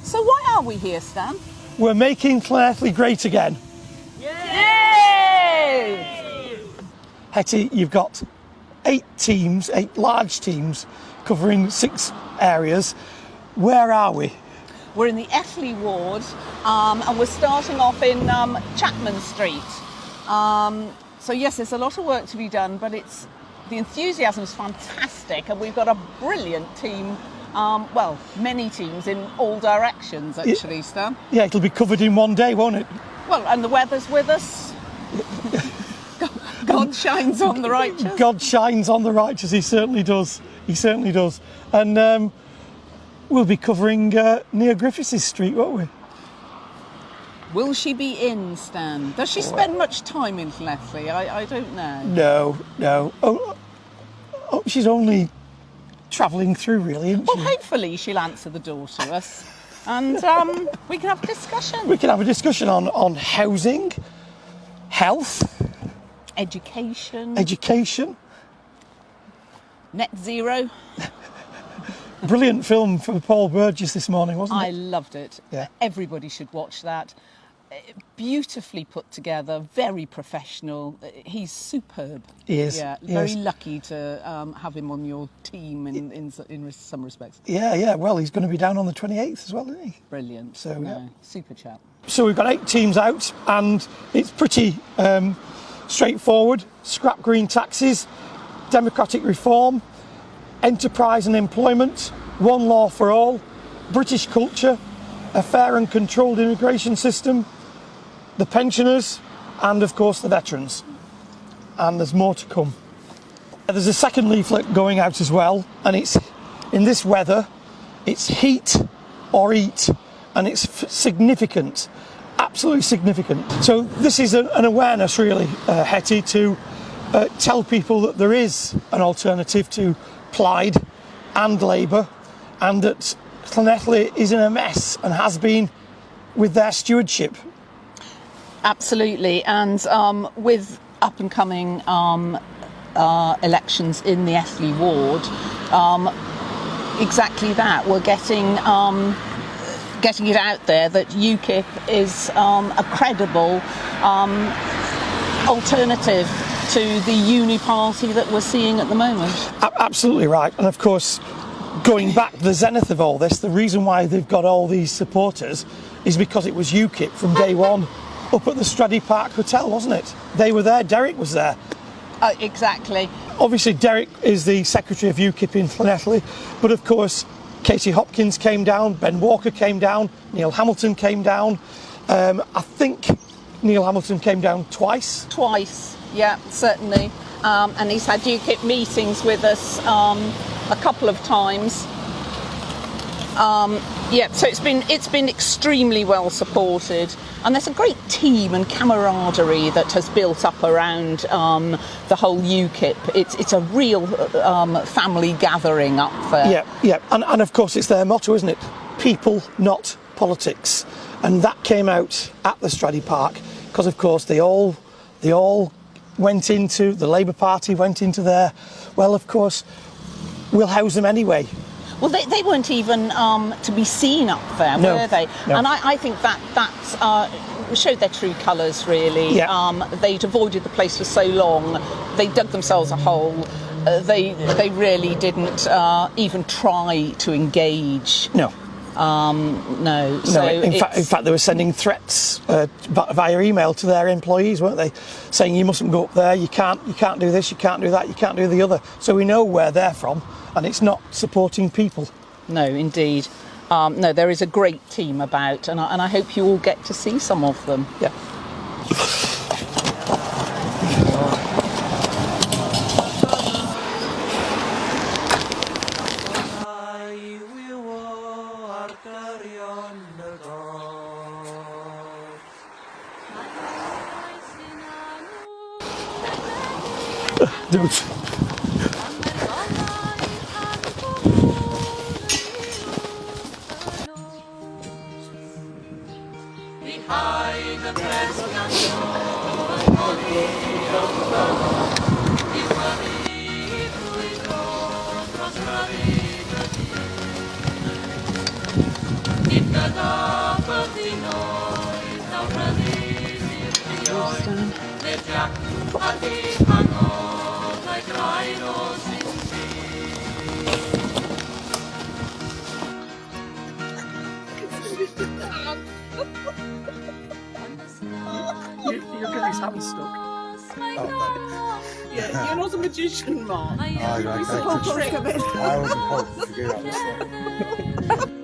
So why are we here, Stan? We're making Llanelli great again. Yay! Hetty, you've got 8 teams, 8 large teams covering 6 areas. Where are we? We're in the Lanelli ward, and we're starting off in Chapman Street. So yes, there's a lot of work to be done, but the enthusiasm is fantastic, and we've got a brilliant team. Well, many teams in all directions, actually, Stan. Yeah, it'll be covered in one day, won't it? Well, and the weather's with us. God shines on the righteous. God shines on the righteous, he certainly does. He certainly does. And we'll be covering near Griffiths Street, won't we? Will she be in, Stan? Does she spend much time in Llanelli? I don't know. No. Oh, she's only travelling through, really, isn't she? Well, hopefully she'll answer the door to us, and we can have a discussion. We can have a discussion on housing, health, education, net zero. Brilliant film for Paul Burgess this morning, wasn't it? I loved it. Yeah. Everybody should watch that. Beautifully put together, very professional. He's superb. He is. Yeah, very lucky to have him on your team in some respects. Yeah. Well, he's going to be down on the 28th as well, isn't he? Brilliant. So yeah. Super chap. So we've got 8 teams out, and it's pretty straightforward. Scrap green taxes, democratic reform, enterprise and employment, one law for all, British culture, a fair and controlled immigration system, the pensioners, and of course the veterans. And there's more to come. There's a second leaflet going out as well, and it's in this weather, it's heat or eat, and it's significant, absolutely significant. So this is an awareness really, Hetty, to tell people that there is an alternative to Plaid and Labour, and that Llanelli is in a mess and has been with their stewardship. Absolutely, and with up and coming elections in the Lanelli ward, exactly that. We're getting it out there that UKIP is a credible alternative to the uni party that we're seeing at the moment. Absolutely right, and of course, going back to the zenith of all this, the reason why they've got all these supporters is because it was UKIP from day one up at the Stradey Park Hotel, wasn't it? They were there, Derek was there. Exactly. Obviously Derek is the secretary of UKIP in Llanelli, but of course Katie Hopkins came down, Ben Walker came down, Neil Hamilton came down. I think Neil Hamilton came down twice. Yeah, certainly. And he's had UKIP meetings with us a couple of times. So it's been extremely well supported, and there's a great team and camaraderie that has built up around the whole UKIP. It's a real family gathering up there. Yeah, and of course it's their motto, isn't it? People, not politics, and that came out at the Stradey Park because, of course, they all went into the Labour Party, went into there. Well, of course, we'll house them anyway. Well, they weren't even to be seen up there, were they? No. And I think that showed their true colours, really. Yeah. They'd avoided the place for so long. They dug themselves a hole. They really didn't even try to engage. No. No. So in fact, they were sending threats via email to their employees, weren't they? Saying you mustn't go up there, you can't do this, you can't do that, you can't do the other. So we know where they're from, and it's not supporting people. No, indeed. No, there is a great team about, and I hope you all get to see some of them. Yeah. Dude. You're good at having stuck. Yeah, you're not a magician, Mark. I wasn't supposed to do that.